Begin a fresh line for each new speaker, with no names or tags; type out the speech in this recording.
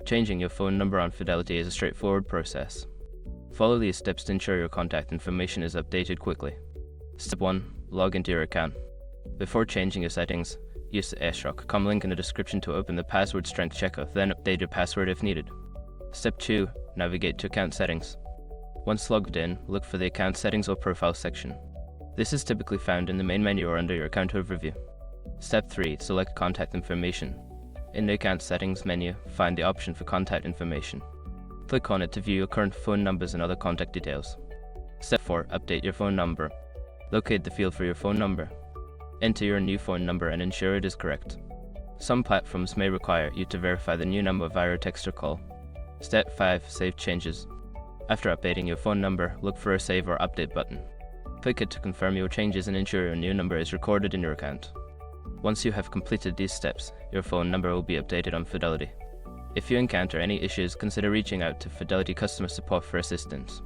Changing your phone number on Fidelity is a straightforward process. Follow these steps to ensure your contact information is updated quickly. Step 1. Log into your account. Before changing your settings, use the s.com link in the description to open the password strength checker, then update your password if needed. Step 2. Navigate to account settings. Once logged in, look for the account settings or profile section. This is typically found in the main menu or under your account overview. Step 3. Select contact information. In the account settings menu, find the option for contact information. Click on it to view your current phone numbers and other contact details. Step 4. Update your phone number. Locate the field for your phone number. Enter your new phone number and ensure it is correct. Some platforms may require you to verify the new number via text or call. Step 5. Save changes. After updating your phone number, look for a Save or Update button. Click it to confirm your changes and ensure your new number is recorded in your account. Once you have completed these steps, your phone number will be updated on Fidelity. If you encounter any issues, consider reaching out to Fidelity customer support for assistance.